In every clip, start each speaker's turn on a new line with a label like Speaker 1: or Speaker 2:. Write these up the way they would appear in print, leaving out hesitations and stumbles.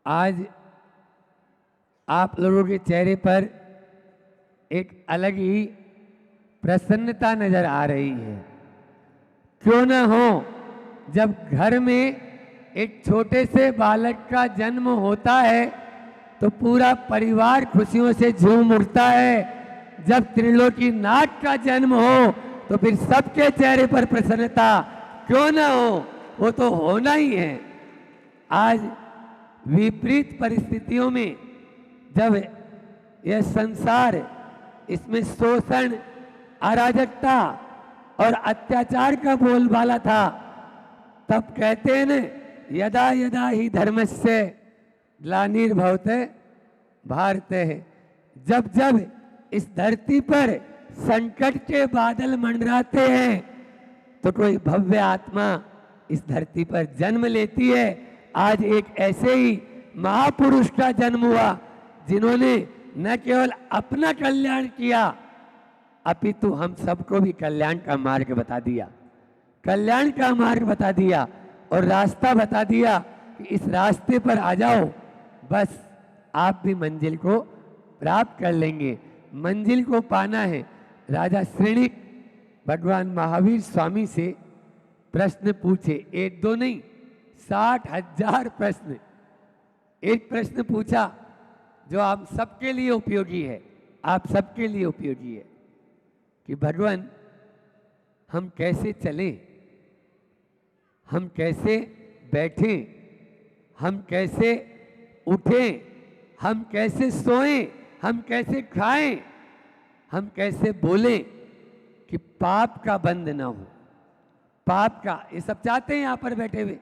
Speaker 1: आज आप लोगों के चेहरे पर एक अलग ही प्रसन्नता नजर आ रही है। क्यों न हो, जब घर में एक छोटे से बालक का जन्म होता है तो पूरा परिवार खुशियों से झूम उठता है। जब त्रिलोकीनाथ का जन्म हो तो फिर सबके चेहरे पर प्रसन्नता क्यों न हो, वो तो होना ही है। आज विपरीत परिस्थितियों में जब यह संसार, इसमें शोषण, अराजकता और अत्याचार का बोलबाला था, तब कहते हैं न, यदा यदा ही धर्मस्य ग्लानिर्भवते भारत। जब जब इस धरती पर संकट के बादल मंडराते हैं तो कोई भव्य आत्मा इस धरती पर जन्म लेती है। आज एक ऐसे ही महापुरुष का जन्म हुआ जिन्होंने न केवल अपना कल्याण किया अपितु हम सबको भी कल्याण का मार्ग बता दिया, कल्याण का मार्ग बता दिया और रास्ता बता दिया कि इस रास्ते पर आ जाओ, बस आप भी मंजिल को प्राप्त कर लेंगे। मंजिल को पाना है। राजा श्रेणिक भगवान महावीर स्वामी से प्रश्न पूछे, एक दो नहीं, 60,000 प्रश्न। एक प्रश्न पूछा जो आप सबके लिए उपयोगी है, आप सबके लिए उपयोगी है कि भगवान हम कैसे चलें, हम कैसे बैठें, हम कैसे उठें, हम कैसे सोएं, हम कैसे खाएं, हम कैसे बोलें कि पाप का बंध ना हो। पाप का, ये सब चाहते हैं यहाँ पर बैठे हुए,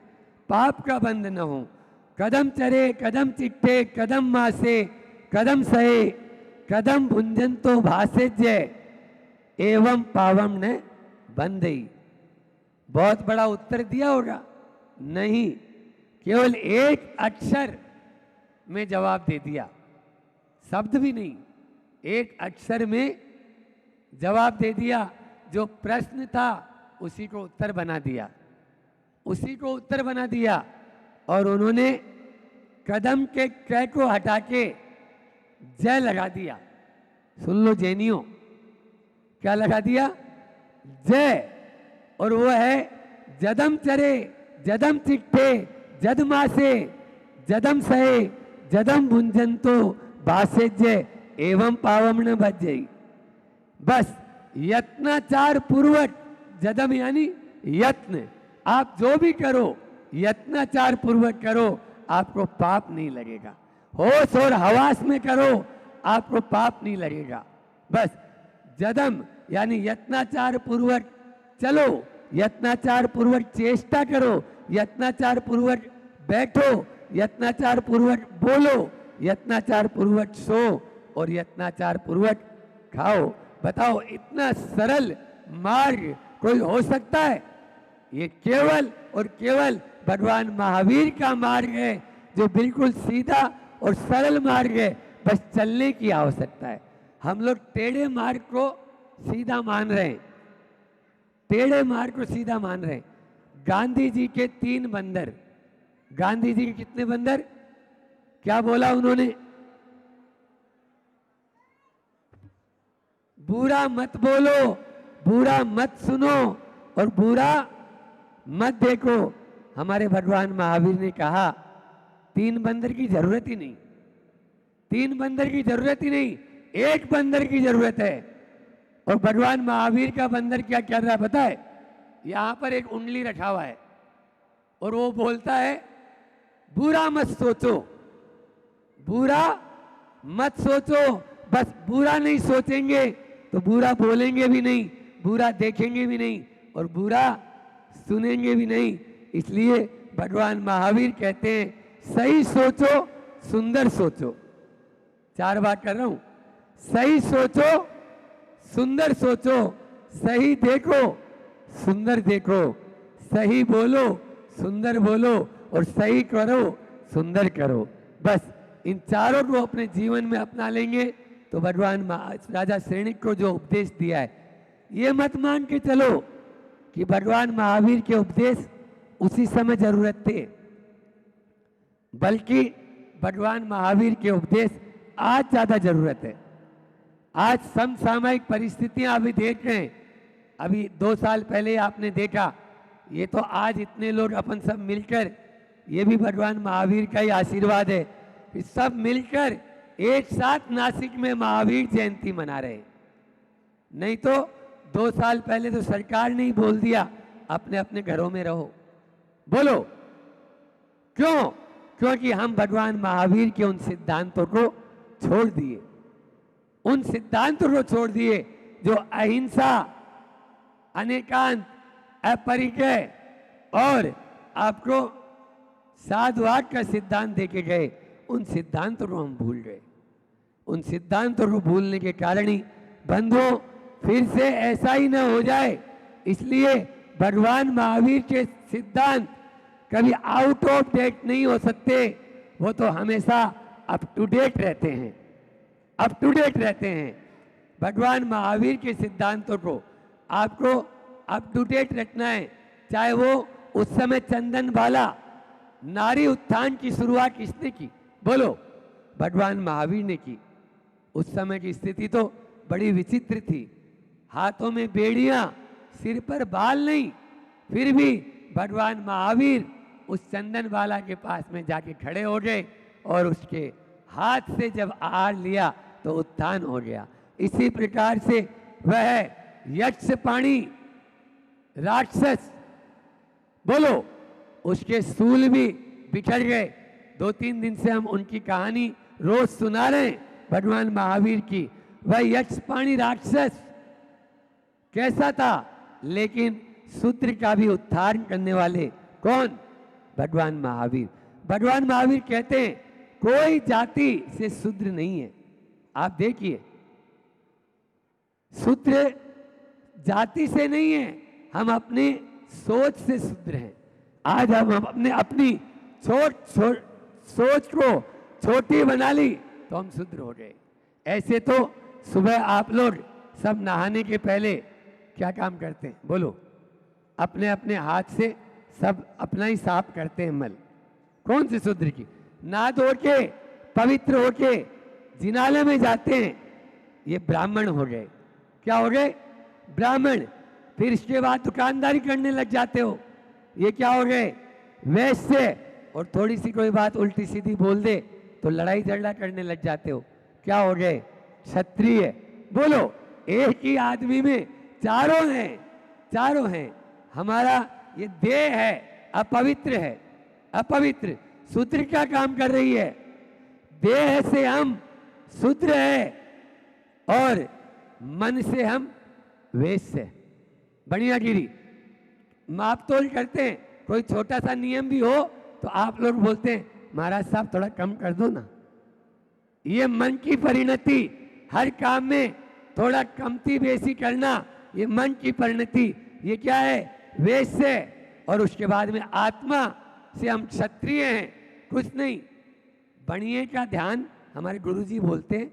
Speaker 1: पाप का बंध न हो। कदम चरे कदम चिट्ठे कदम मासे कदम सहे कदम भुंजन तो भाषे जय एवं पावम ने बंधई। बहुत बड़ा उत्तर दिया होगा? नहीं, केवल एक अक्षर में जवाब दे दिया, शब्द भी नहीं, एक अक्षर में जवाब दे दिया। जो प्रश्न था उसी को उत्तर बना दिया, उसी को उत्तर बना दिया। और उन्होंने कदम के क को हटा के जय लगा दिया। सुन लो जैनियों, क्या लगा दिया? जय। और वो है जदम चरे जदम चिट्ठे जद मासे जदम सहे जदम भुंजंतो भाषे जय एवं पावम न भजई। बस यत्नाचार पूर्वक, जदम यानी यत्न, आप जो भी करो यत्नाचार पूर्वक करो, आपको पाप नहीं लगेगा। होश और हवास में करो, आपको पाप नहीं लगेगा। बस जदम यानी यत्नाचार पूर्वक चलो, यत्नाचार पूर्वक चेष्टा करो, यत्नाचार पूर्वक बैठो, यत्नाचार पूर्वक बोलो, यत्नाचार पूर्वक सो और यत्नाचार पूर्वक खाओ। बताओ, इतना सरल मार्ग कोई हो सकता है? ये केवल और केवल भगवान महावीर का मार्ग है, जो बिल्कुल सीधा और सरल मार्ग है। बस चलने की आवश्यकता है। हम लोग टेढ़े मार्ग को सीधा मान रहे हैं, टेढ़े मार्ग को सीधा मान रहे हैं। गांधी जी के 3 बंदर, गांधी जी के कितने बंदर? क्या बोला उन्होंने? बुरा मत बोलो, बुरा मत सुनो और बुरा मत देखो। हमारे भगवान महावीर ने कहा 3 बंदर की जरूरत ही नहीं, 3 बंदर की जरूरत ही नहीं, 1 बंदर की जरूरत है। और भगवान महावीर का बंदर क्या कर रहा है पता है? यहां पर एक उंगली रखा हुआ है और वो बोलता है बुरा मत सोचो, बुरा मत सोचो। बस बुरा नहीं सोचेंगे तो बुरा बोलेंगे भी नहीं, बुरा देखेंगे भी नहीं और बुरा सुनेंगे भी नहीं। इसलिए भगवान महावीर कहते हैं सही सोचो, सुंदर सोचो। 4 बार कर रहा हूं, सही सोचो, सुंदर सोचो, सही देखो, सुंदर देखो, सही बोलो, सुंदर बोलो और सही करो, सुंदर करो। बस इन चारों को अपने जीवन में अपना लेंगे तो भगवान राजा श्रेणिक को जो उपदेश दिया है, ये मत मान के चलो कि भगवान महावीर के उपदेश उसी समय जरूरत थे, बल्कि भगवान महावीर के उपदेश आज ज्यादा जरूरत है। आज समसामयिक परिस्थितियां अभी देख रहे हैं। अभी 2 साल पहले आपने देखा, ये तो आज इतने लोग अपन सब मिलकर, ये भी भगवान महावीर का ही आशीर्वाद है कि सब मिलकर एक साथ नासिक में महावीर जयंती मना रहे हैं। नहीं तो 2 साल पहले तो सरकार ने ही बोल दिया अपने अपने घरों में रहो। बोलो क्यों? क्योंकि हम भगवान महावीर के उन सिद्धांतों को छोड़ दिए, उन सिद्धांतों को छोड़ दिए जो अहिंसा, अनेकांत, अपरिग्रह और आपको साधुवाद का सिद्धांत देके गए। उन सिद्धांतों को हम भूल गए। उन सिद्धांतों को भूलने के कारण ही बंधुओं फिर से ऐसा ही न हो जाए, इसलिए भगवान महावीर के सिद्धांत कभी आउट ऑफ डेट नहीं हो सकते। वो तो हमेशा अप टू डेट रहते हैं, अप टू डेट रहते हैं। भगवान महावीर के सिद्धांतों को आपको अप टू डेट रखना है। चाहे वो उस समय चंदन वाला नारी उत्थान की शुरुआत किसने की? बोलो, भगवान महावीर ने की। उस समय की स्थिति तो बड़ी विचित्र थी, हाथों में बेड़ियां, सिर पर बाल नहीं, फिर भी भगवान महावीर उस चंदन वाला के पास में जाके खड़े हो गए और उसके हाथ से जब आहार लिया तो उत्थान हो गया। इसी प्रकार से वह यक्ष पाणी राक्षस, बोलो, उसके सूल भी बिखर गए। 2-3 दिन से हम उनकी कहानी रोज सुना रहे हैं भगवान महावीर की। वह यक्ष पाणी राक्षस कैसा था, लेकिन शूद्र का भी उद्धार करने वाले कौन? भगवान महावीर। भगवान महावीर कहते हैं कोई जाति से शूद्र नहीं है। आप देखिए, शूद्र जाति से नहीं है, हम अपनी सोच से शूद्र हैं। आज हम अपनी सोच को छोटी बना ली तो हम शूद्र हो गए। ऐसे तो सुबह आप लोग सब नहाने के पहले क्या काम करते हैं? बोलो, अपने अपने हाथ से सब अपना ही साफ करते हैं मल। कौन से शूद्र की? नहा धो के पवित्र होके जिनालय में जाते हैं, ये ब्राह्मण हो गए। क्या हो गए? ब्राह्मण। फिर इसके बाद दुकानदारी करने लग जाते हो, ये क्या हो गए? वैश्य। और थोड़ी सी कोई बात उल्टी सीधी बोल दे तो लड़ाई झगड़ा करने लग जाते हो, क्या हो गए? क्षत्रिय। बोलो, एक ही आदमी में चारों हैं, चारों हैं। हमारा ये देह है अपवित्र है, अपवित्र। शूद्र क्या काम कर रही है? देह से हम शूद्र है और मन से हम वैश्य। बढ़िया गिरी। माप तोल करते हैं, कोई छोटा सा नियम भी हो तो आप लोग बोलते हैं महाराज साहब थोड़ा कम कर दो ना। ये मन की परिणति, हर काम में थोड़ा कमती बेसी करना, ये मन की परिणति। ये क्या है? वैश्य। और उसके बाद में आत्मा से हम क्षत्रिय हैं, कुछ नहीं। बणिये का ध्यान, हमारे गुरुजी बोलते हैं,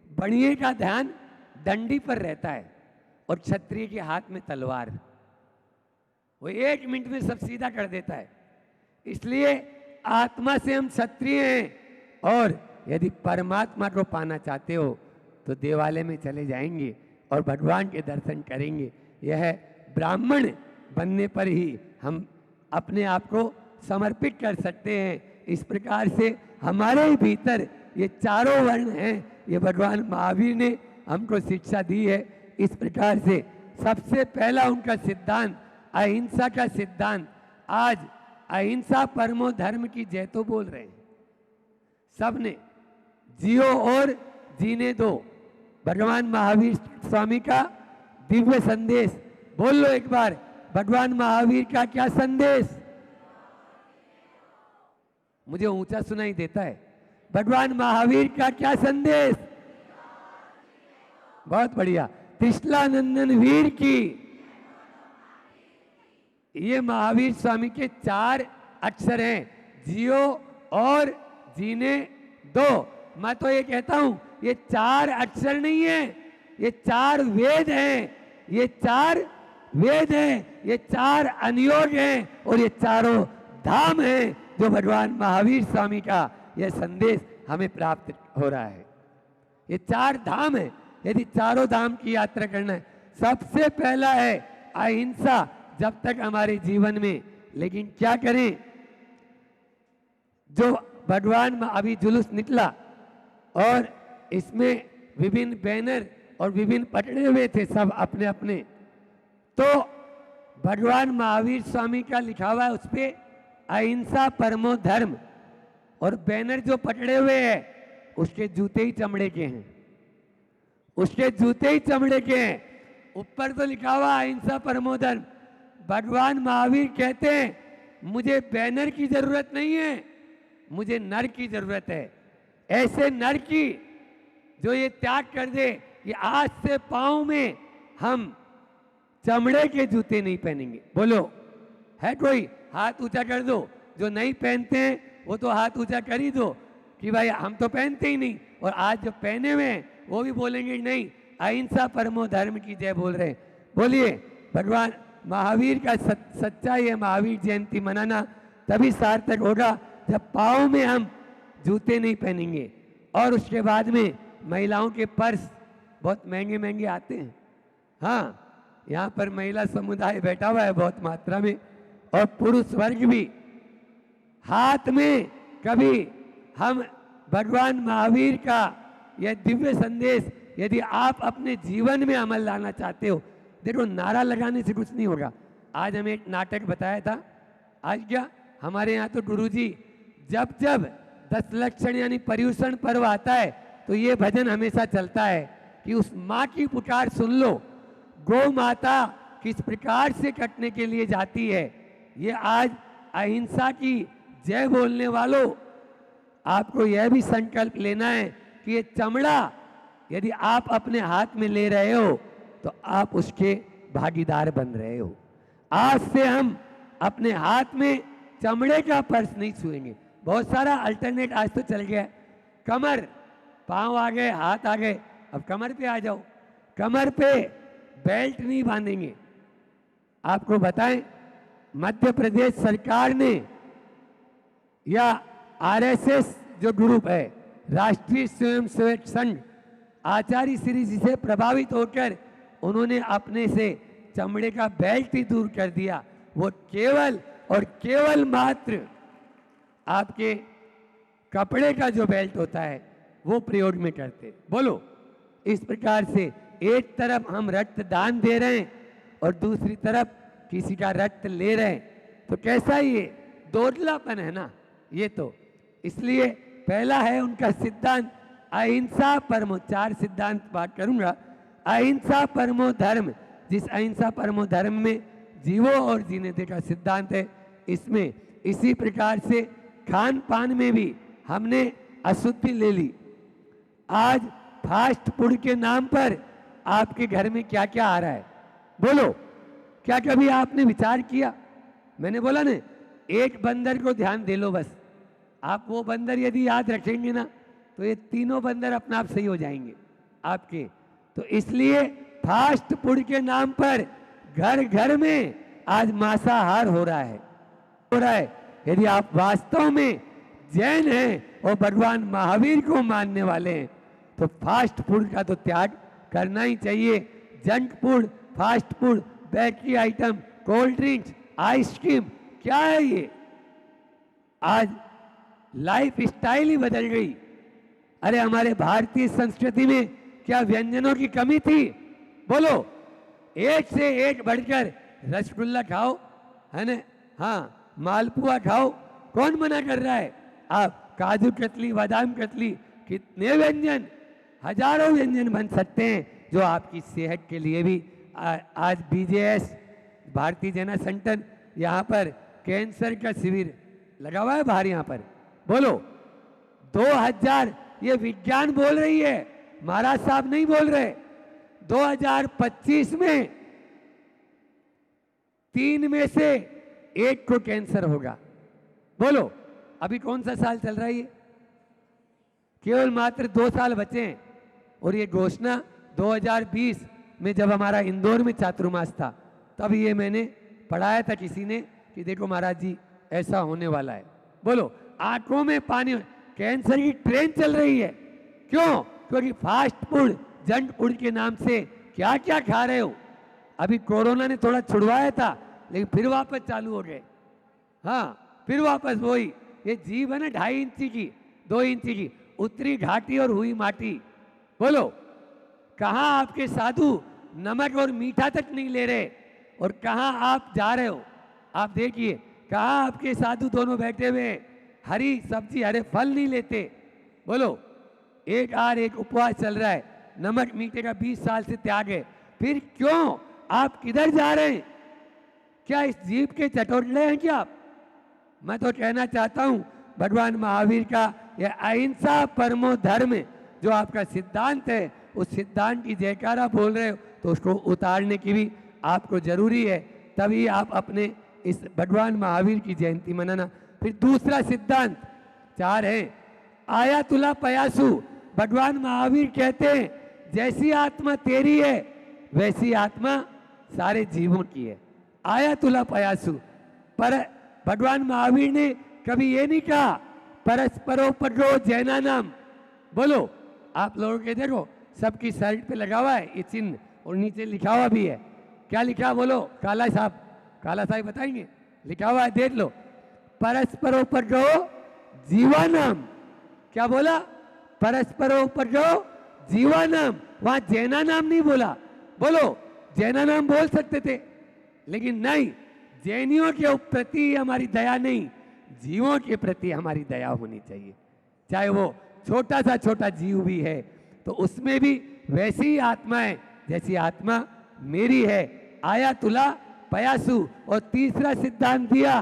Speaker 1: बणिये का ध्यान डंडी पर रहता है और क्षत्रिय के हाथ में तलवार। वो 1 मिनट में सब सीधा कर देता है। इसलिए आत्मा से हम क्षत्रिय हैं और यदि परमात्मा को पाना चाहते हो तो देवालय में चले जाएंगे और भगवान के दर्शन करेंगे। यह ब्राह्मण बनने पर ही हम अपने आप को समर्पित कर सकते हैं। इस प्रकार से हमारे भीतर ये चारों वर्ण हैं, ये भगवान महावीर ने हमको शिक्षा दी है। इस प्रकार से सबसे पहला उनका सिद्धांत अहिंसा का सिद्धांत। आज अहिंसा परमो धर्म की जय तो बोल रहे हैं सबने, जियो और जीने दो। भगवान महावीर स्वामी का दिव्य संदेश बोल लो एक बार। भगवान महावीर का क्या संदेश? मुझे ऊंचा सुनाई देता है। भगवान महावीर का क्या संदेश? बहुत बढ़िया। त्रिशलानंदन वीर की। ये महावीर स्वामी के 4 अक्षर हैं, जियो और जीने दो। मैं तो ये कहता हूं ये 4 अक्षर नहीं है, ये 4 वेद हैं, ये 4 वेद हैं, ये 4 अनुयोग हैं और ये चारों धाम हैं जो भगवान महावीर स्वामी का यह संदेश हमें प्राप्त हो रहा है। ये 4 धाम है, यदि चारों धाम की यात्रा करना है, सबसे पहला है अहिंसा जब तक हमारे जीवन में। लेकिन क्या करें, जो भगवान अभी जुलूस निकला और इसमें विभिन्न बैनर और विभिन्न पकड़े हुए थे सब अपने अपने, तो भगवान महावीर स्वामी का लिखा हुआ है उस पे अहिंसा परमो धर्म, और बैनर जो पकड़े हुए हैं उसके जूते ही चमड़े के हैं, उसके जूते ही चमड़े के हैं। ऊपर तो लिखा हुआ अहिंसा परमो धर्म। भगवान महावीर कहते हैं मुझे बैनर की जरूरत नहीं है, मुझे नर की जरूरत है। ऐसे नर की जो ये त्याग कर दे कि आज से पांव में हम चमड़े के जूते नहीं पहनेंगे। बोलो है कोई? हाथ ऊंचा कर दो। जो नहीं पहनते हैं वो तो हाथ ऊंचा कर ही दो कि भाई हम तो पहनते ही नहीं, और आज जो पहने हुए हैं वो भी बोलेंगे नहीं अहिंसा परमो धर्म की जय बोल रहे हैं। बोलिए भगवान महावीर का सच्चा ये महावीर जयंती मनाना तभी सार्थक होगा जब पाँव में हम जूते नहीं पहनेंगे। और उसके बाद में महिलाओं के पर्स बहुत महंगे महंगे आते हैं। हाँ, यहाँ पर महिला समुदाय बैठा हुआ है बहुत मात्रा में, और पुरुष वर्ग भी। हाथ में कभी हम भगवान महावीर का यह दिव्य संदेश यदि आप अपने जीवन में अमल लाना चाहते हो, देखो नारा लगाने से कुछ नहीं होगा। आज हमें एक नाटक बताया था, आज क्या हमारे यहाँ तो गुरुजी जब जब 10 लक्षण यानी पर्युषण पर्व आता है तो ये भजन हमेशा चलता है कि उस माँ की पुकार सुन लो, गौ माता किस प्रकार से कटने के लिए जाती है। ये आज अहिंसा की जय बोलने वालों, आपको यह भी संकल्प लेना है कि ये चमड़ा यदि आप अपने हाथ में ले रहे हो तो आप उसके भागीदार बन रहे हो। आज से हम अपने हाथ में चमड़े का पर्स नहीं छुएंगे। बहुत सारा अल्टरनेट आज तो चल गया। कमर, पांव आ गए, हाथ आ गए, अब कमर पे आ जाओ। कमर पे बेल्ट नहीं बांधेंगे। आपको बताएं, मध्य प्रदेश सरकार ने या आरएसएस जो ग्रुप है, राष्ट्रीय स्वयंसेवक संघ, आचार्य श्री जी से प्रभावित होकर उन्होंने अपने से चमड़े का बेल्ट ही दूर कर दिया। वो केवल और केवल मात्र आपके कपड़े का जो बेल्ट होता है वो प्रयोग में करते। बोलो, इस प्रकार से एक तरफ हम रक्तदान दे रहे हैं और दूसरी तरफ किसी का रक्त ले रहे हैं, तो कैसा ये दोगलापन है ना ये तो। इसलिए पहला है उनका सिद्धांत अहिंसा परमो, 4 सिद्धांत बात करूंगा। अहिंसा परमो धर्म, जिस अहिंसा परमो धर्म में जीवो और जीने दे का सिद्धांत है, इसमें इसी प्रकार से खान पान में भी हमने अशुद्धि ले ली। आज फास्ट फूड के नाम पर आपके घर में क्या क्या आ रहा है? बोलो, क्या कभी आपने विचार किया? मैंने बोला ना, एक बंदर को ध्यान दे लो बस। आप वो बंदर यदि याद रखेंगे ना तो ये तीनों बंदर अपने आप सही हो जाएंगे आपके। तो इसलिए फास्ट फूड के नाम पर घर घर में आज मांसाहार हो रहा है। यदि आप वास्तव में जैन हैं और भगवान महावीर को मानने वाले हैं तो फास्ट फूड का तो त्याग करना ही चाहिए। Junk food, fast food, bakery item, cold drinks, ice cream, क्या है ये? आज लाइफ स्टाइल ही बदल गई। अरे हमारे भारतीय संस्कृति में क्या व्यंजनों की कमी थी? बोलो, एक से एक बढ़कर रसगुल्ला खाओ, है ना? हाँ, मालपुआ खाओ, कौन मना कर रहा है? आप काजू कतली, बादाम कतली, कितने व्यंजन, हजारों व्यंजन बन सकते हैं जो आपकी सेहत के लिए भी। आज बीजेएस, भारतीय जन संगठन, यहाँ पर कैंसर का शिविर लगा हुआ है बाहर। यहाँ पर बोलो 2000, ये विज्ञान बोल रही है, महाराज साहब नहीं बोल रहे। 2025 में 3 में से 1 को कैंसर होगा। बोलो, अभी कौन सा साल चल रहा है? ये केवल मात्र 2 साल बचे हैं। और ये घोषणा 2020 में जब हमारा इंदौर में चातुर्मास था तब ये मैंने पढ़ाया था किसी ने कि देखो महाराज जी ऐसा होने वाला है। बोलो, आंखों में पानी। कैंसर की ट्रेन चल रही है। क्यों? क्योंकि फास्ट फूड, जंक फूड के नाम से क्या क्या खा रहे हो। अभी कोरोना ने थोड़ा छुड़वाया था, लेकिन फिर वापस चालू हो गए। हाँ, फिर वापस वही। ये जीभ है ना 2.5 इंची की, 2 इंची की, उतरी घाटी और हुई माटी। बोलो, कहाँ आपके साधु नमक और मीठा तक नहीं ले रहे, और कहाँ आप जा रहे हो। आप देखिए, कहाँ आपके साधु दोनों बैठे हुए हैं, हरी सब्जी हरे फल नहीं लेते। बोलो, एक उपवास चल रहा है, नमक मीठे का 20 साल से त्याग है, फिर क्यों आप किधर जा रहे हैं? क्या इस जीव के चटोरे हैं क्या आप? मैं तो कहना चाहता हूं, भगवान महावीर का यह अहिंसा परमो धर्म जो आपका सिद्धांत है, उस सिद्धांत की जयकारा बोल रहे हो, तो उसको उतारने की भी आपको जरूरी है। तभी आप अपने इस भगवान महावीर की जयंती मनाना। फिर दूसरा सिद्धांत 4 है, आया तुला पयासु। भगवान महावीर कहते हैं, जैसी आत्मा तेरी है वैसी आत्मा सारे जीवों की है। आया तुला पयासु। पर भगवान महावीर ने कभी ये नहीं कहा परस्परो परो जैना नाम। बोलो, आप लोगों के देखो सबकी शर्ट पे लगा हुआ है ये चिन्ह, और नीचे लिखा हुआ भी है। क्या लिखा? बोलो, काला साहब बताएंगे। लिखा हुआ है, देख लो, परस्परो परो जीवानाम। क्या बोला? परस्परो परो जीवानाम। वहां जैना नाम नहीं बोला। बोलो, जैना नाम बोल सकते थे, लेकिन नहीं, जैनियों के प्रति हमारी दया नहीं, जीवों के प्रति हमारी दया होनी चाहिए। चाहे वो छोटा सा छोटा जीव भी है, तो उसमें भी वैसी ही आत्मा है जैसी आत्मा मेरी है। आया तुला पयासु। और तीसरा सिद्धांत दिया,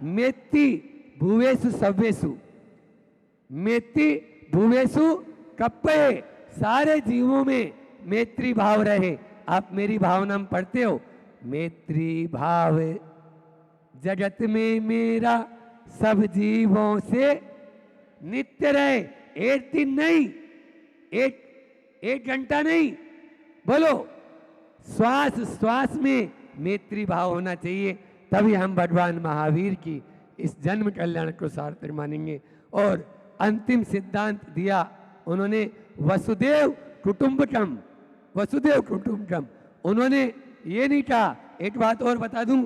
Speaker 1: मेत्ती भुवेसु सव्वेसु। मेत्ती भुवेसु कप्पे। सारे जीवों में मैत्री भाव रहे। आप मेरी भावना में पढ़ते हो, मैत्री भाव जगत में मेरा सब जीवों से नित्य रहे। एक दिन नहीं, एक घंटा नहीं, बोलो, श्वास श्वास में मैत्री भाव होना चाहिए। तभी हम भगवान महावीर की इस जन्म कल्याण को सार्थक मानेंगे। और अंतिम सिद्धांत दिया उन्होंने, वसुदेव कुटुंबकम। वसुदेव कुटुंबकम। उन्होंने ये नहीं कहा, एक बात और बता दूं,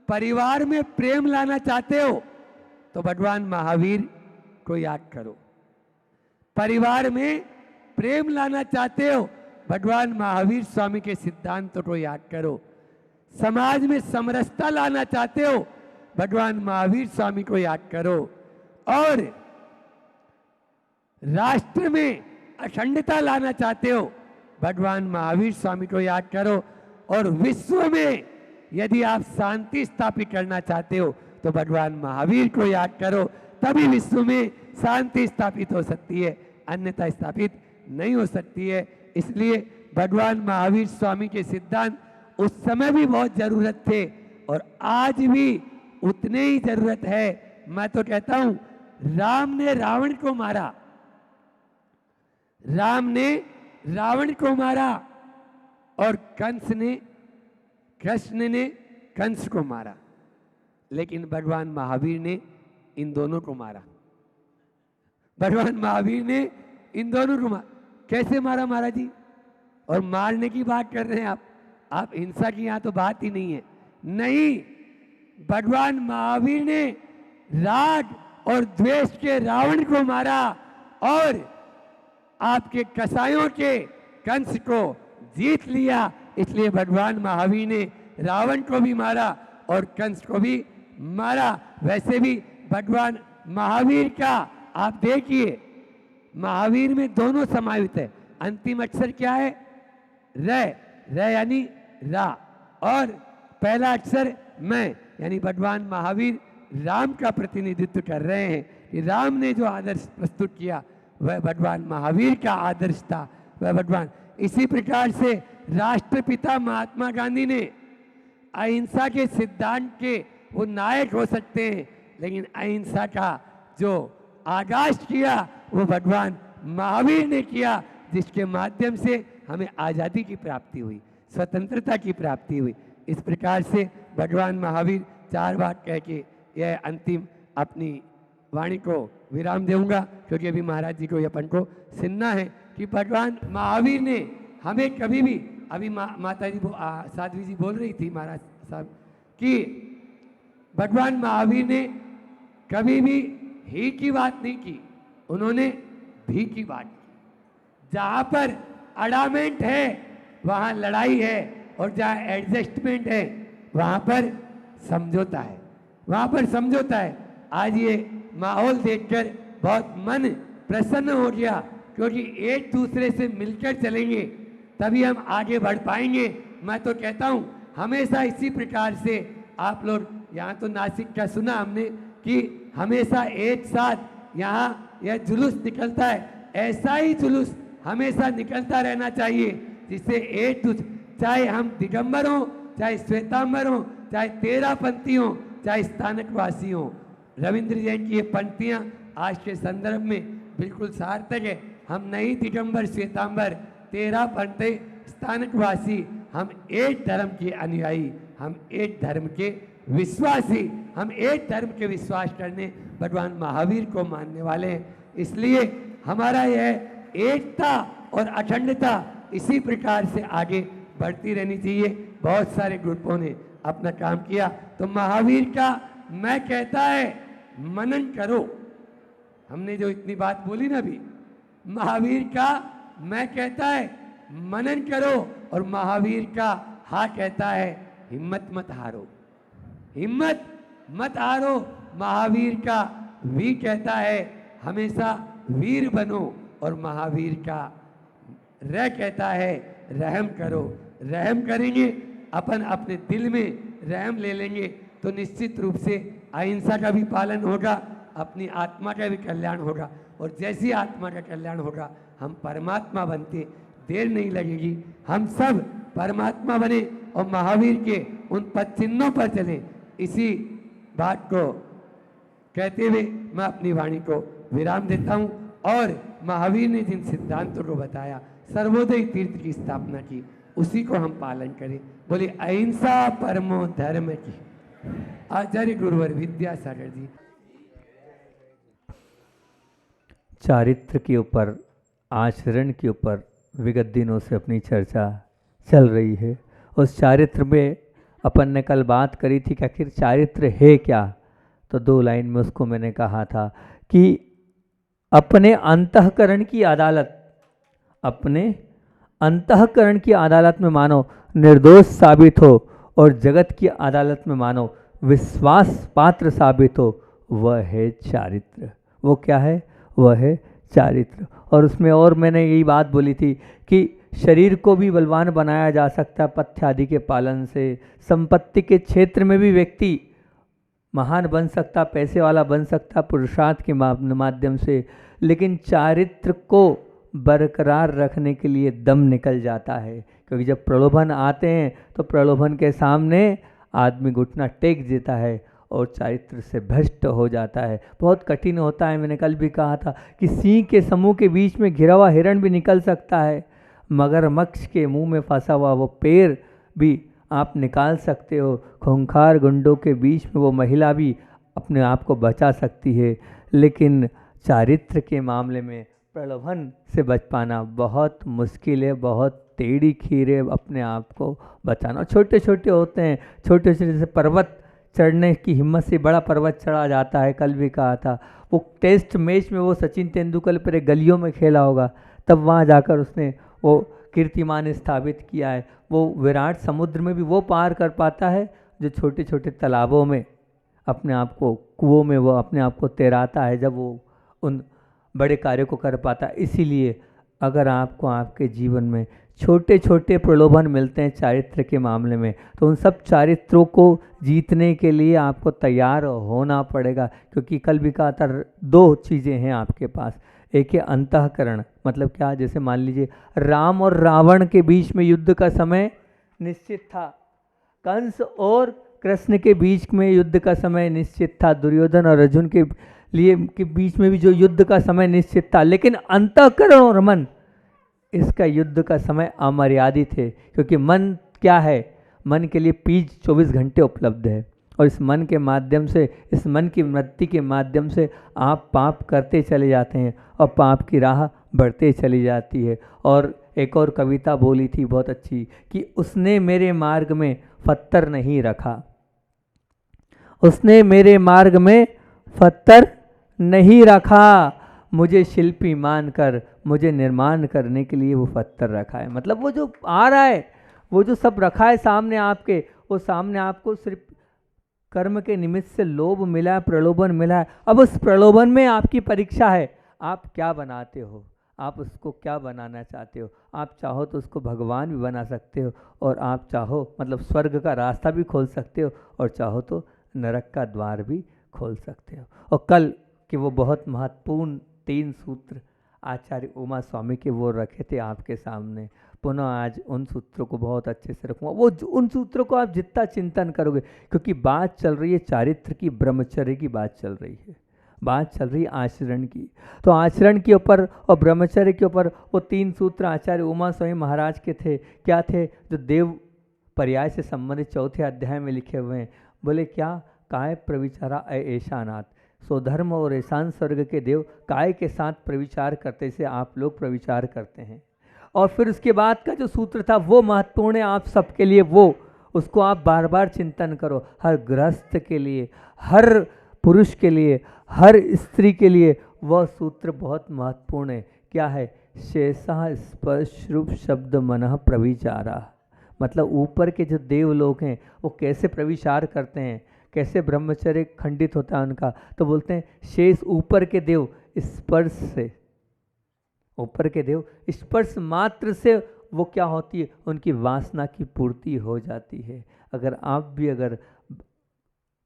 Speaker 1: परिवार में प्रेम लाना चाहते हो तो भगवान महावीर को याद करो। परिवार में प्रेम लाना चाहते हो, भगवान महावीर स्वामी के सिद्धांतों को याद करो। समाज में समरसता लाना चाहते हो, भगवान महावीर स्वामी को याद करो। और राष्ट्र में अखंडता लाना चाहते हो, भगवान महावीर स्वामी को याद करो। और विश्व में यदि आप शांति स्थापित करना चाहते हो तो भगवान महावीर को याद करो। तभी विश्व में शांति स्थापित हो सकती है, अन्यथा स्थापित नहीं हो सकती है। इसलिए भगवान महावीर स्वामी के सिद्धांत उस समय भी बहुत जरूरत थे और आज भी उतने ही जरूरत है। मैं तो कहता हूं, राम ने रावण को मारा, राम ने रावण को मारा, और कृष्ण ने कंस को मारा, लेकिन भगवान महावीर ने इन दोनों को मारा। भगवान महावीर ने इन दोनों को मारा। कैसे मारा महाराज जी? और मारने की बात कर रहे हैं आप हिंसा की यहां तो बात ही नहीं है। नहीं, भगवान महावीर ने राग और द्वेष के रावण को मारा और आपके कसायों के कंस को जीत लिया। इसलिए भगवान महावीर ने रावण को भी मारा और कंस को भी मारा। वैसे भी भगवान महावीर का आप देखिए, महावीर में दोनों समाहित है। अंतिम अक्षर क्या है? र यानी रा, और पहला अक्षर मैं, यानी भगवान महावीर राम का प्रतिनिधित्व कर रहे हैं कि राम ने जो आदर्श प्रस्तुत किया वह भगवान महावीर का आदर्श था, वह भगवान। इसी प्रकार से राष्ट्रपिता महात्मा गांधी ने अहिंसा के सिद्धांत के वो नायक हो सकते हैं, लेकिन अहिंसा का जो आगाज किया वो भगवान महावीर ने किया, जिसके माध्यम से हमें आज़ादी की प्राप्ति हुई, स्वतंत्रता की प्राप्ति हुई। इस प्रकार से भगवान महावीर 4 बात कह के यह अंतिम अपनी वाणी को विराम दूंगा, क्योंकि अभी महाराज जी को अपन को सुनना है कि भगवान महावीर ने हमें कभी भी, अभी माता जी साध्वी जी बोल रही थी महाराज साहब कि भगवान महावीर ने कभी भी ही की बात नहीं की, उन्होंने भी की बात की। जहाँ पर अडामेंट है वहाँ लड़ाई है, और जहाँ एडजस्टमेंट है वहाँ पर समझौता है, वहाँ पर समझौता है। आज ये माहौल देखकर बहुत मन प्रसन्न हो गया, क्योंकि एक दूसरे से मिलकर चलेंगे तभी हम आगे बढ़ पाएंगे। मैं तो कहता हूँ हमेशा इसी प्रकार से आप लोग, यहाँ तो नासिक का सुना हमने कि हमेशा एक साथ यहाँ यह जुलूस निकलता है, ऐसा ही जुलूस हमेशा निकलता रहना चाहिए, जिससे एक दूसरे, चाहे हम दिगंबर हों, चाहे श्वेतांबर हों, चाहे तेरापंथी हों, चाहे स्थानकवासी हों। रविंद्र जैन की ये पंक्तियाँ आज के संदर्भ में बिल्कुल सार्थक है। हम नहीं दिगंबर श्वेतांबर तेरापंथी स्थानकवासी, हम एक धर्म के अनुयायी, हम एक धर्म के विश्वासी, हम एक धर्म के विश्वास करने भगवान महावीर को मानने वाले हैं। इसलिए हमारा यह एकता और अखंडता इसी प्रकार से आगे बढ़ती रहनी चाहिए। बहुत सारे ग्रुपों ने अपना काम किया, तो महावीर का मैं कहता है मनन करो। हमने जो इतनी बात बोली ना अभी, महावीर का मैं कहता है मनन करो, और महावीर का हाँ कहता है हिम्मत मत हारो, हिम्मत मत हारो। महावीर का वी कहता है हमेशा वीर बनो, और महावीर का रह कहता है रहम करो। रहम करेंगे अपन, अपने दिल में रहम ले लेंगे तो निश्चित रूप से अहिंसा का भी पालन होगा, अपनी आत्मा का भी कल्याण होगा, और जैसी आत्मा का कल्याण होगा हम परमात्मा बनते देर नहीं लगेगी। हम सब परमात्मा बने और महावीर के उन पद चिन्हों पर चलें। इसी बात को कहते हुए मैं अपनी वाणी को विराम देता हूँ, और महावीर ने जिन सिद्धांतों को बताया, सर्वोदय तीर्थ की स्थापना की, उसी को हम पालन करें। बोले अहिंसा परमो धर्म की। आचार्य गुरुवर विद्यासागर जी।
Speaker 2: चारित्र के ऊपर, आचरण के ऊपर विगत दिनों से अपनी चर्चा चल रही है। उस चारित्र में अपन ने कल बात करी थी कि आखिर चारित्र है क्या, तो 2 लाइन में उसको मैंने कहा था कि अपने अंतःकरण की अदालत, अपने अंतःकरण की अदालत में मानो निर्दोष साबित हो, और जगत की अदालत में मानो विश्वास पात्र साबित हो, वह है चारित्र। वो क्या है? वह है चारित्र। और उसमें और मैंने यही बात बोली थी कि शरीर को भी बलवान बनाया जा सकता है पथ्य आदि के पालन से। संपत्ति के क्षेत्र में भी व्यक्ति महान बन सकता, पैसे वाला बन सकता पुरुषार्थ के माध्यम से, लेकिन चारित्र को बरकरार रखने के लिए दम निकल जाता है। क्योंकि जब प्रलोभन आते हैं तो प्रलोभन के सामने आदमी घुटना टेक देता है और चारित्र से भ्रष्ट हो जाता है। बहुत कठिन होता है। मैंने कल भी कहा था कि सिंह के समूह के बीच में घिरा हुआ हिरण भी निकल सकता है, मगरमच्छ के मुंह में फंसा हुआ वो पैर भी आप निकाल सकते हो, खूंखार गुंडों के बीच में वो महिला भी अपने आप को बचा सकती है। लेकिन चारित्र के मामले में प्रलोभन से बच पाना बहुत मुश्किल है, बहुत टेढ़ी खीर है अपने आप को बचाना। छोटे छोटे होते हैं, छोटे छोटे जैसे पर्वत चढ़ने की हिम्मत से बड़ा पर्वत चढ़ा जाता है। कल भी कहा था वो टेस्ट मैच में वो सचिन तेंदुलकर पर गलियों में खेला होगा, तब वहाँ जाकर उसने वो कीर्तिमान स्थापित किया है। वो विराट समुद्र में भी वो पार कर पाता है जो छोटे छोटे तालाबों में अपने आप को, कुओं में वो अपने आप को तैराता है, जब वो उन बड़े कार्यों को कर पाता है। इसीलिए अगर आपको आपके जीवन में छोटे छोटे प्रलोभन मिलते हैं चारित्र के मामले में, तो उन सब चारित्रों को जीतने के लिए आपको तैयार होना पड़ेगा। क्योंकि कल भी कहा था 2 चीज़ें हैं आपके पास। एक है अंतःकरण, मतलब क्या? जैसे मान लीजिए राम और रावण के बीच में युद्ध का समय निश्चित था, कंस और कृष्ण के बीच में युद्ध का समय निश्चित था, दुर्योधन और अर्जुन के लिए के बीच में भी जो युद्ध का समय निश्चित था, लेकिन अंतःकरण और मन, इसका युद्ध का समय अमर्यादित है। क्योंकि मन क्या है? मन के लिए पीज 24 घंटे उपलब्ध है, और इस मन के माध्यम से, इस मन की वृत्ति के माध्यम से आप पाप करते चले जाते हैं और पाप की राह बढ़ते चली जाती है। और एक और कविता बोली थी बहुत अच्छी कि उसने मेरे मार्ग में पत्थर नहीं रखा, उसने मेरे मार्ग में पत्थर नहीं रखा, मुझे शिल्पी मानकर मुझे निर्माण करने के लिए वो पत्थर रखा है। मतलब वो जो आ रहा है, वो जो सब रखा है सामने आपके, वो सामने आपको सिर्फ कर्म के निमित्त से लोभ मिला है, प्रलोभन मिला है। अब उस प्रलोभन में आपकी परीक्षा है, आप क्या बनाते हो, आप उसको क्या बनाना चाहते हो। आप चाहो तो उसको भगवान भी बना सकते हो, और आप चाहो मतलब स्वर्ग का रास्ता भी खोल सकते हो, और चाहो तो नरक का द्वार भी खोल सकते हो। और कल के वो बहुत महत्वपूर्ण 3 सूत्र आचार्य उमा स्वामी के वो रखे थे आपके सामने, पुनः आज उन सूत्रों को बहुत अच्छे से रखूँगा। वो उन सूत्रों को आप जितना चिंतन करोगे, क्योंकि बात चल रही है चारित्र की, ब्रह्मचर्य की बात चल रही है, बात चल रही है आचरण की। तो आचरण के ऊपर और ब्रह्मचर्य के ऊपर वो 3 सूत्र आचार्य उमा स्वामी महाराज के थे। क्या थे? जो देव पर्याय से संबंधित 4थे अध्याय में लिखे हुए हैं। बोले क्या? काय प्रविचारा ऐशानाथ, स्वधर्म और ऐशान स्वर्ग के देव काय के साथ प्रविचार करते से आप लोग प्रविचार करते हैं। और फिर उसके बाद का जो सूत्र था वो महत्वपूर्ण है आप सबके लिए, वो उसको आप बार बार चिंतन करो। हर गृहस्थ के लिए, हर पुरुष के लिए, हर स्त्री के लिए वह सूत्र बहुत महत्वपूर्ण है। क्या है? शेषा स्पर्श रूप शब्द मनः प्रविचारा। मतलब ऊपर के जो देव लोग हैं वो कैसे प्रविचार करते हैं, कैसे ब्रह्मचर्य खंडित होता है उनका। तो बोलते हैं शेष ऊपर के देव स्पर्श से, ऊपर के देव स्पर्श मात्र से वो क्या होती है, उनकी वासना की पूर्ति हो जाती है। अगर आप भी अगर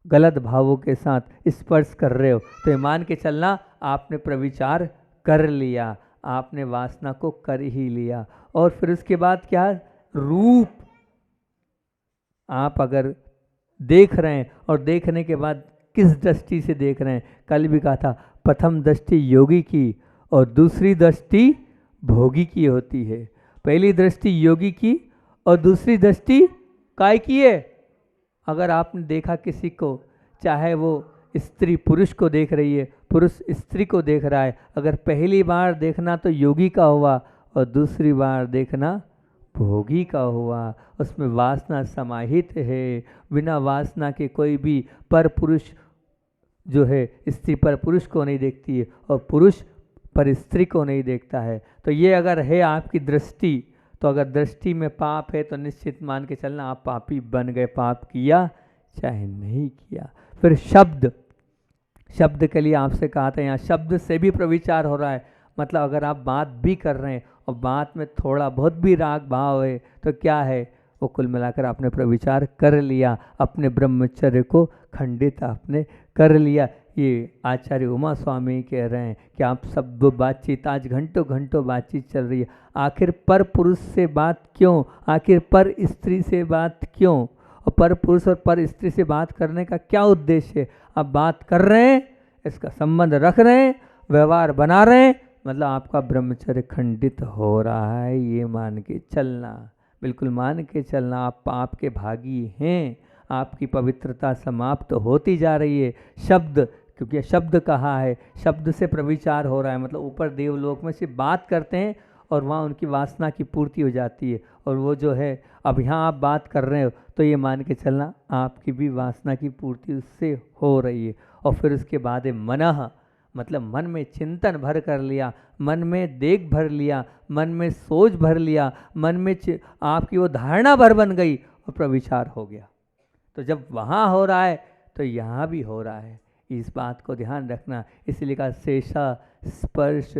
Speaker 2: गलत भावों के साथ स्पर्श कर रहे हो तो ये मान के चलना आपने प्रविचार कर लिया, आपने वासना को कर ही लिया। और फिर उसके बाद क्या? रूप। आप अगर देख रहे हैं और देखने के बाद किस दृष्टि से देख रहे हैं, कल भी कहा था प्रथम दृष्टि योगी की और दूसरी दृष्टि भोगी की होती है। पहली दृष्टि योगी की और दूसरी दृष्टि काय की है। अगर आपने देखा किसी को, चाहे वो स्त्री पुरुष को देख रही है, पुरुष स्त्री को देख रहा है, अगर पहली बार देखना तो योगी का हुआ और दूसरी बार देखना भोगी का हुआ, उसमें वासना समाहित है। बिना वासना के कोई भी पर पुरुष जो है, स्त्री पर पुरुष को नहीं देखती है और पुरुष पर स्त्री को नहीं देखता है। तो ये अगर है आपकी दृष्टि, तो अगर दृष्टि में पाप है तो निश्चित मान के चलना आप पापी बन गए, पाप किया चाहे नहीं किया। फिर शब्द, शब्द के लिए आपसे कहा था यहाँ शब्द से भी प्रविचार हो रहा है। मतलब अगर आप बात भी कर रहे हैं और बात में थोड़ा बहुत भी राग भाव है तो क्या है, वो कुल मिलाकर आपने प्रविचार कर लिया, अपने ब्रह्मचर्य को खंडित आपने कर लिया। ये आचार्य उमा स्वामी कह रहे हैं कि आप सब बातचीत, आज घंटों घंटों बातचीत चल रही है, आखिर पर पुरुष से बात क्यों, आखिर पर स्त्री से बात क्यों, और पर पुरुष और पर स्त्री से बात करने का क्या उद्देश्य है। आप बात कर रहे हैं, इसका संबंध रख रहे हैं, व्यवहार बना रहे हैं, मतलब आपका ब्रह्मचर्य खंडित हो रहा है। ये मान के चलना, बिल्कुल मान के चलना, आप पाप के भागी हैं, आपकी पवित्रता समाप्त होती जा रही है। शब्द, क्योंकि शब्द कहा है, शब्द से प्रविचार हो रहा है, मतलब ऊपर देवलोक में से बात करते हैं और वहाँ उनकी वासना की पूर्ति हो जाती है। और वो जो है, अब यहाँ आप बात कर रहे हो तो ये मान के चलना आपकी भी वासना की पूर्ति उससे हो रही है। और फिर उसके बाद है मनः, मतलब मन में चिंतन भर कर लिया, मन में देख भर लिया, मन में सोच भर लिया, मन में आपकी वो धारणा भर बन गई और प्रविचार हो गया। तो जब वहाँ हो रहा है तो यहाँ भी हो रहा है, इस बात को ध्यान रखना। इसलिए कहा शेषा स्पर्श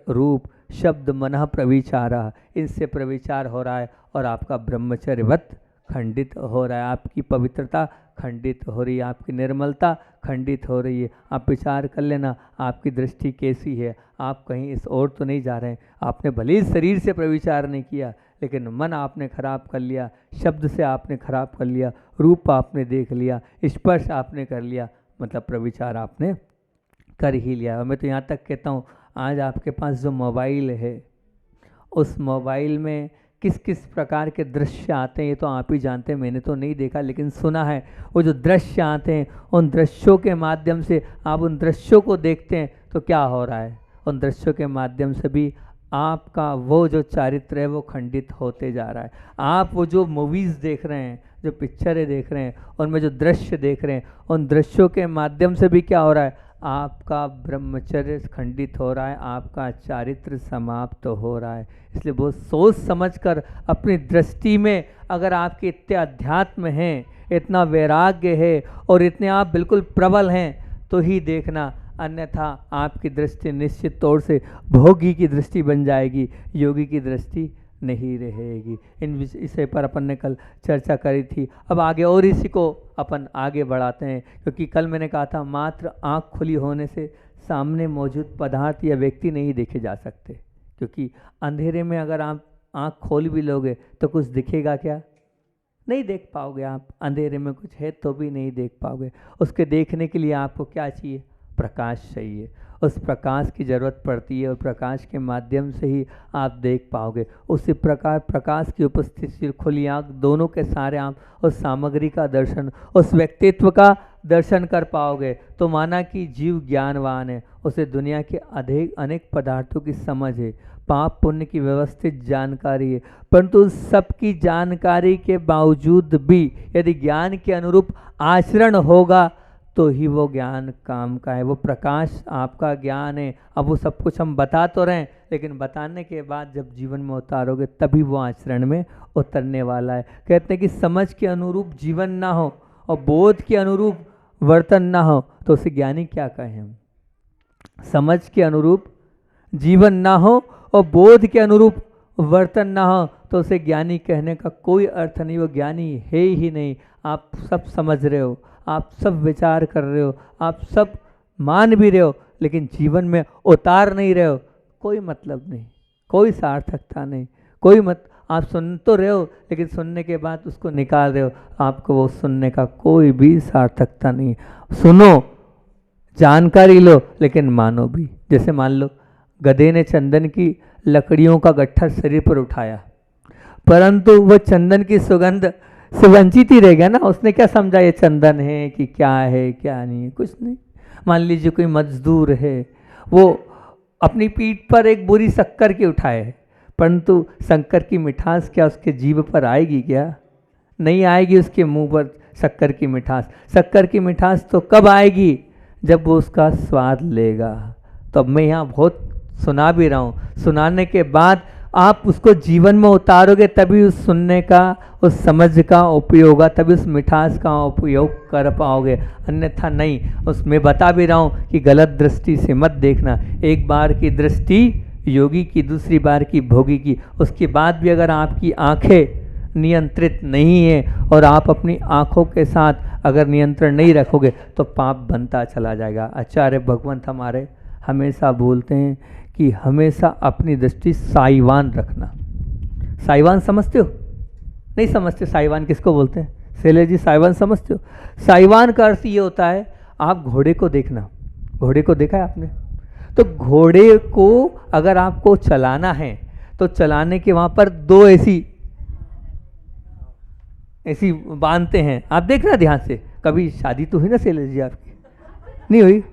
Speaker 2: रूप शब्द मनः प्रविचारा, इनसे प्रविचार हो रहा है और आपका ब्रह्मचर्यवत खंडित हो रहा है, आपकी पवित्रता खंडित हो रही है, आपकी निर्मलता खंडित हो रही है। आप विचार कर लेना आपकी दृष्टि कैसी है, आप कहीं इस ओर तो नहीं जा रहे हैं। आपने भले ही शरीर से प्रविचार नहीं किया, लेकिन मन आपने खराब कर लिया, शब्द से आपने खराब कर लिया, रूप आपने देख लिया, स्पर्श आपने कर लिया, मतलब प्रविचार आपने कर ही लिया। और मैं तो यहाँ तक कहता हूँ, आज आपके पास जो मोबाइल है, उस मोबाइल में किस किस प्रकार के दृश्य आते हैं ये तो आप ही जानते हैं, मैंने तो नहीं देखा लेकिन सुना है। वो जो दृश्य आते हैं उन दृश्यों के माध्यम से आप उन दृश्यों को देखते हैं तो क्या हो रहा है, उन दृश्यों के माध्यम से भी आपका वो जो चारित्र है वो खंडित होते जा रहा है। आप वो जो मूवीज़ देख रहे हैं, जो पिक्चरें देख रहे हैं, उनमें जो दृश्य देख रहे हैं, उन दृश्यों के माध्यम से भी क्या हो रहा है, आपका ब्रह्मचर्य खंडित हो रहा है, आपका चारित्र समाप्त हो रहा है। इसलिए बहुत सोच समझकर अपनी दृष्टि में अगर आपके इतने अध्यात्म हैं, इतना वैराग्य है और इतने आप बिल्कुल प्रबल हैं तो ही देखना, अन्यथा आपकी दृष्टि निश्चित तौर से भोगी की दृष्टि बन जाएगी, योगी की दृष्टि नहीं रहेगी। इन विषय पर अपन ने कल चर्चा करी थी। अब आगे और इसी को अपन आगे बढ़ाते हैं, क्योंकि कल मैंने कहा था मात्र आँख खुली होने से सामने मौजूद पदार्थ या व्यक्ति नहीं देखे जा सकते, क्योंकि अंधेरे में अगर आप आँख खोल भी लोगे तो कुछ दिखेगा क्या, नहीं देख पाओगे। आप अंधेरे में कुछ है तो भी नहीं देख पाओगे। उसके देखने के लिए आपको क्या चाहिए, प्रकाश चाहिए। उस प्रकाश की ज़रूरत पड़ती है और प्रकाश के माध्यम से ही आप देख पाओगे। उसी प्रकार प्रकाश की उपस्थिति, खुली आँख, दोनों के सारे आप उस सामग्री का दर्शन, उस व्यक्तित्व का दर्शन कर पाओगे। तो माना कि जीव ज्ञानवान है, उसे दुनिया के अनेक पदार्थों की समझ है, पाप पुण्य की व्यवस्थित जानकारी है, परंतु सबकी जानकारी के बावजूद भी यदि ज्ञान के अनुरूप आचरण होगा तो ही वो ज्ञान काम का है। वो प्रकाश आपका ज्ञान है। अब वो सब कुछ हम बता तो रहे हैं, लेकिन बताने के बाद जब जीवन में उतारोगे तभी वो आचरण में उतरने वाला है। कहते हैं कि समझ के अनुरूप जीवन ना हो और बोध के अनुरूप वर्तन ना हो तो उसे ज्ञानी क्या कहें हम। समझ के अनुरूप जीवन ना हो और बोध के अनुरूप वर्तन ना हो तो उसे ज्ञानी कहने का कोई अर्थ नहीं, वो ज्ञानी है ही नहीं। आप सब समझ रहे हो, आप सब विचार कर रहे हो, आप सब मान भी रहे हो, लेकिन जीवन में उतार नहीं रहे हो, कोई मतलब नहीं, कोई सार्थकता नहीं, कोई मत। आप सुन तो रहे हो लेकिन सुनने के बाद उसको निकाल रहे हो, आपको वो सुनने का कोई भी सार्थकता नहीं। सुनो, जानकारी लो, लेकिन मानो भी। जैसे मान लो गधे ने चंदन की लकड़ियों का गट्ठर शरीर पर उठाया, परंतु वह चंदन की सुगंध से वंचित ही रह गया ना। उसने क्या समझा ये चंदन है कि क्या है क्या नहीं है, कुछ नहीं। मान लीजिए कोई मजदूर है, वो अपनी पीठ पर एक बोरी शक्कर की उठाए, परंतु शक्कर की मिठास क्या उसके जीभ पर आएगी क्या, नहीं आएगी। उसके मुंह पर शक्कर की मिठास, शक्कर की मिठास तो कब आएगी, जब वो उसका स्वाद लेगा। तो अब मैं यहाँ बहुत सुना भी रहा हूँ, सुनाने के बाद आप उसको जीवन में उतारोगे तभी उस सुनने का, उस समझ का उपयोग होगा, तभी उस मिठास का उपयोग कर पाओगे, अन्यथा नहीं। उसमें बता भी रहा हूँ कि गलत दृष्टि से मत देखना। एक बार की दृष्टि योगी की, दूसरी बार की भोगी की, उसके बाद भी अगर आपकी आंखें नियंत्रित नहीं है और आप अपनी आंखों के साथ अगर नियंत्रण नहीं रखोगे तो पाप बनता चला जाएगा। आचार्य भगवंत हमारे हमेशा बोलते हैं कि हमेशा अपनी दृष्टि साईवान रखना। साईवान समझते हो, नहीं समझते? साईवान किसको बोलते हैं? शैलेश जी, साईवान समझते हो? साईवान का अर्थ ये होता है, आप घोड़े को देखना। घोड़े को देखा है आपने? तो घोड़े को अगर आपको चलाना है तो चलाने के वहां पर दो ऐसी बांधते हैं। आप देखना ध्यान से, कभी शादी तो हुई ना शैलेश जी आपकी? नहीं हुई?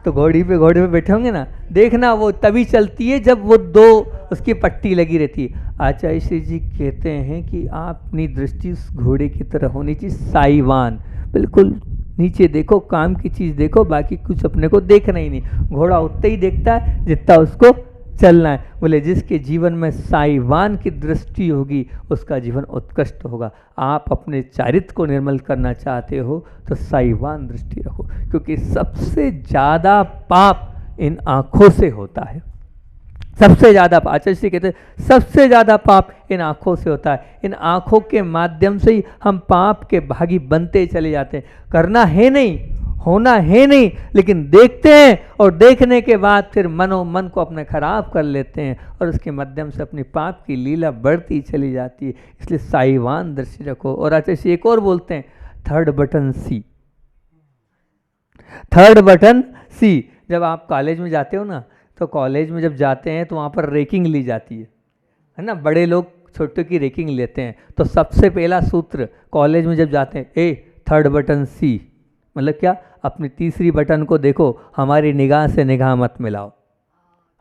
Speaker 2: तो घोड़े पे बैठे होंगे ना, देखना वो तभी चलती है जब वो दो उसकी पट्टी लगी रहती है। आचार्य श्री जी कहते हैं कि आप अपनी दृष्टि उस घोड़े की तरह होनी चाहिए, साईवान, बिल्कुल नीचे देखो, काम की चीज़ देखो, बाकी कुछ अपने को देखना ही नहीं। घोड़ा उतना ही देखता है जितना उसको चलना है। बोले जिसके जीवन में साईवान की दृष्टि होगी उसका जीवन उत्कृष्ट होगा। आप अपने चारित्र को निर्मल करना चाहते हो तो साईवान दृष्टि रखो, क्योंकि सबसे ज़्यादा पाप इन आँखों से होता है। सबसे ज़्यादा, आचार्य जी कहते हैं सबसे ज़्यादा पाप इन आँखों से होता है। इन आँखों के माध्यम से ही हम पाप के भागी बनते चले जाते हैं। करना है नहीं, होना है नहीं, लेकिन देखते हैं और देखने के बाद फिर मन को अपने खराब कर लेते हैं और उसके माध्यम से अपनी पाप की लीला बढ़ती चली जाती है। इसलिए साईवान दृष्टि रखो। और आचार्य एक और बोलते हैं, थर्ड बटन सी। थर्ड बटन सी। जब आप कॉलेज में जाते हो ना, तो कॉलेज में जब जाते हैं तो वहाँ पर रैंकिंग ली जाती है ना। बड़े लोग छोटे की रैंकिंग लेते हैं तो सबसे पहला सूत्र कॉलेज में जब जाते हैं, थर्ड बटन सी, मतलब क्या, अपनी तीसरी बटन को देखो, हमारी निगाह से निगाह मत मिलाओ,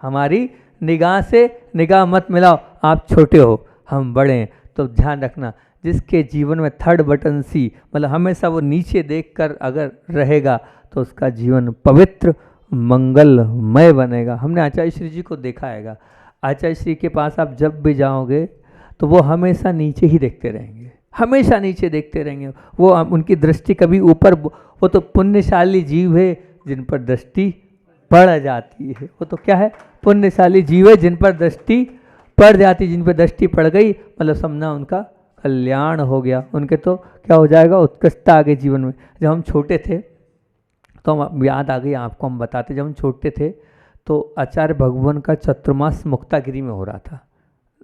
Speaker 2: हमारी निगाह से निगाह मत मिलाओ, आप छोटे हो हम बड़े हैं। तो ध्यान रखना, जिसके जीवन में थर्ड बटन सी, मतलब हमेशा वो नीचे देखकर अगर रहेगा तो उसका जीवन पवित्र मंगलमय बनेगा। हमने आचार्य श्री जी को देखा हैगा, आचार्य श्री के पास आप जब भी जाओगे तो वो हमेशा नीचे ही देखते रहेंगे, हमेशा नीचे देखते रहेंगे। वो उनकी दृष्टि कभी ऊपर, वो तो पुण्यशाली जीव है जिन पर दृष्टि पड़ जाती है। वो तो क्या है, पुण्यशाली जीव है जिन पर दृष्टि पड़ जाती, जिन पर दृष्टि पड़ गई मतलब समझना उनका कल्याण हो गया, उनके तो क्या हो जाएगा, उत्कृष्टता आ गई जीवन में। जब हम छोटे थे तो हम, याद आ गई आपको, हम बताते, जब हम छोटे थे तो आचार्य भगवान का चतुर्मास मुक्तागिरी में हो रहा था,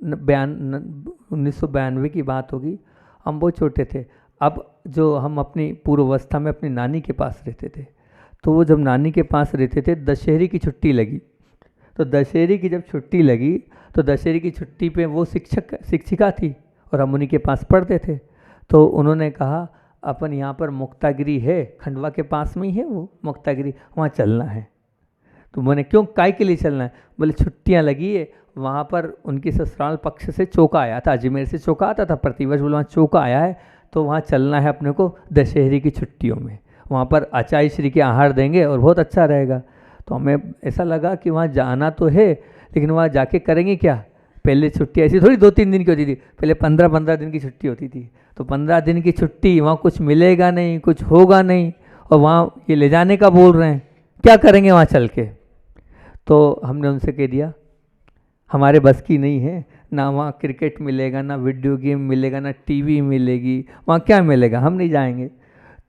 Speaker 2: 1992 की बात होगी, हम बहुत छोटे थे। अब जो हम अपनी पूर्वावस्था में अपनी नानी के पास रहते थे, तो वो जब नानी के पास रहते थे, दशहरे की छुट्टी लगी, तो दशहरे की जब छुट्टी लगी तो दशहरे की छुट्टी पे वो शिक्षिका थी और हम उन्हीं के पास पढ़ते थे। तो उन्होंने कहा अपन यहाँ पर मुक्तागिरी है, खंडवा के पास में ही है वो मुक्तागिरी, वहाँ चलना है। तो मैंने, क्यों, काय के लिए चलना है? बोले छुट्टियाँ लगी है, वहाँ पर उनकी ससुराल पक्ष से चौका आया था, अजमेर से चौका आता था प्रतिवर्ष, बोले वहाँ चौका आया है तो वहाँ चलना है अपने को दशहरे की छुट्टियों में, वहाँ पर आचार्य श्री के आहार देंगे और बहुत अच्छा रहेगा। तो हमें ऐसा लगा कि वहाँ जाना तो है, लेकिन वहाँ जाके करेंगे क्या? पहले छुट्टी ऐसी थोड़ी 2-3 दिन की होती थी, पहले 15-15 दिन की छुट्टी होती थी। तो 15 दिन की छुट्टी, वहाँ कुछ मिलेगा नहीं, कुछ होगा नहीं, और वहाँ ये ले जाने का बोल रहे हैं, क्या करेंगे वहाँ चल के? तो हमने उनसे कह दिया हमारे बस की नहीं है, ना वहाँ क्रिकेट मिलेगा, ना वीडियो गेम मिलेगा, ना टीवी मिलेगी, वहाँ क्या मिलेगा, हम नहीं जाएंगे।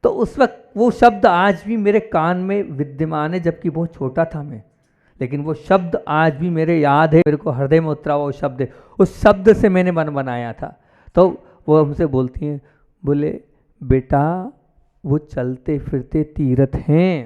Speaker 2: तो उस वक्त वो शब्द आज भी मेरे कान में विद्यमान है, जबकि बहुत छोटा था मैं, लेकिन वो शब्द आज भी मेरे याद है, मेरे को हृदय में उतरा हुआ वो शब्द है, उस शब्द से मैंने मन बनाया था। तो वो हमसे बोलती हैं, बोले बेटा वो चलते फिरते तीर्थ हैं,